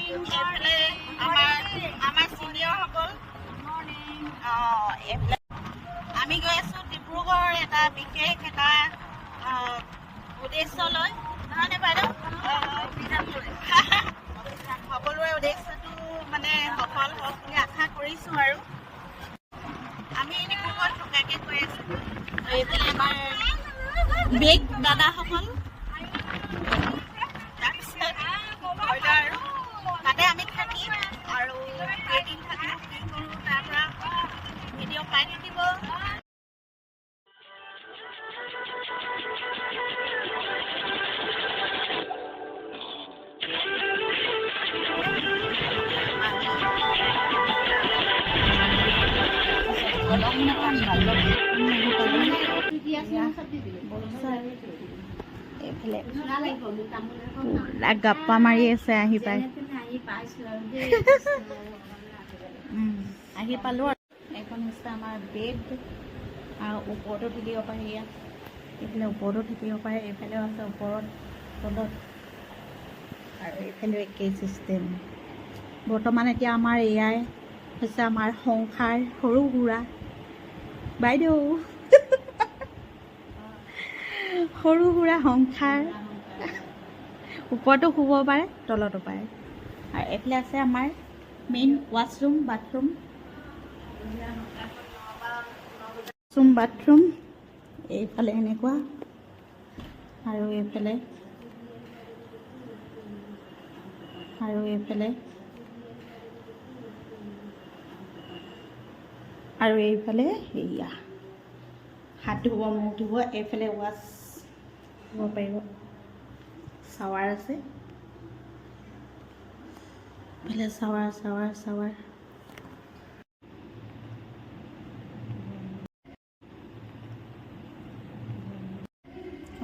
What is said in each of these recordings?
এইফালে আমাৰ চিনিয়ৰসকল এইফালে আমি গৈ আছোঁ ডিব্ৰুগড় এটা বিশেষ এটা উদ্দেশ্যলৈ নহয়নে বাইদেউ সকলোৰে উদ্দেশ্যটো মানে সফল হওক বুলি আশা কৰিছোঁ আৰু আমি ডিব্ৰুগড় থকাকৈ গৈ আছোঁ এইফালে আমাৰ বেগ দাদাসকল তাৰপিছত আৰু তাতে আমি থাকিম আৰু কেইদিন থাকিম কি কৰোঁ তাৰ পৰা ভিডিঅ' পাই থাকিব গাপ্পা মাৰি আছে আহি পাই আহি পালোঁ আৰু এখন হৈছে আমাৰ বেড আৰু ওপৰতো থাকিব পাৰে ইয়াত এইফালে ওপৰতো থাকিব পাৰে এইফালেও আছে ওপৰত তলত আৰু এইফালেও একেই চিষ্টেম বৰ্তমান এতিয়া আমাৰ এয়াই হৈছে আমাৰ সংসাৰ সৰু সুৰা বাইদেউ সৰু সুৰা সংসাৰ ওপৰতো শুব পাৰে তলতো পাৰে আৰু এইফালে আছে আমাৰ মেইন ৱাছৰুম বাথৰুম এইফালে এনেকুৱা আৰু এইফালে সেয়া হাত ধুব মুখ ধুব এইফালে ৱাছ ধুব পাৰিব চাৱাৰ আছে এইফালে চাৱাৰ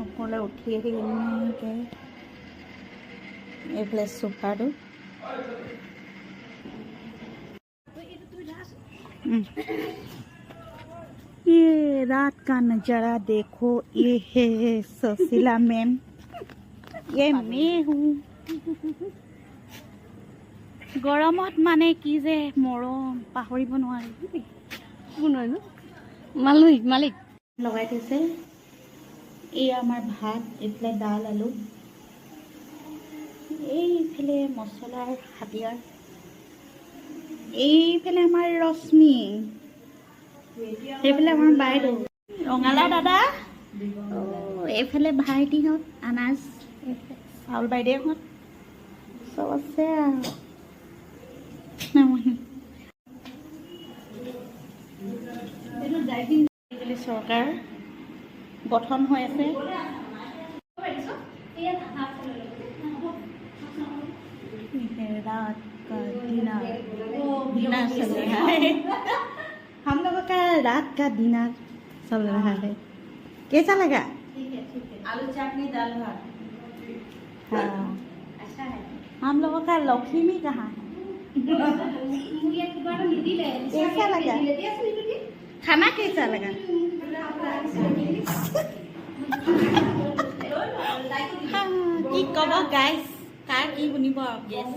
ওপৰলৈ উঠি আহি এইফালে চোফাটো ये रात का नज़ारा देखो ये है सुशीला मैम ये मैं हूँ গৰমত মানে কি যে মৰম পাহৰিব নোৱাৰি মালিক লগাই থৈছে এই আমাৰ ভাত এইফালে দাল আলু এইফালে মছলাৰ হাতিয়াৰ এইফালে আমাৰ ৰশ্মি সেইফালে আমাৰ বাইদেউ ৰঙালাও দাদা এইফালে ভাইটিহঁত আনাজ চাউল বাইদেউহঁত চব আছে আৰু চৰকাৰ গঠন হৈ আছে रात का डिनर चल रहा है हम लोगों का रात का डिनर चल रहा है कैसा लगा आलू चटनी दाल भात हाँ अच्छा है हम लोगों का लक्ष्मी कहाँ है कैसा लगा खाना कैसा लगा কি ক'ব গাইজ কাৰ কি শুনিব গেছ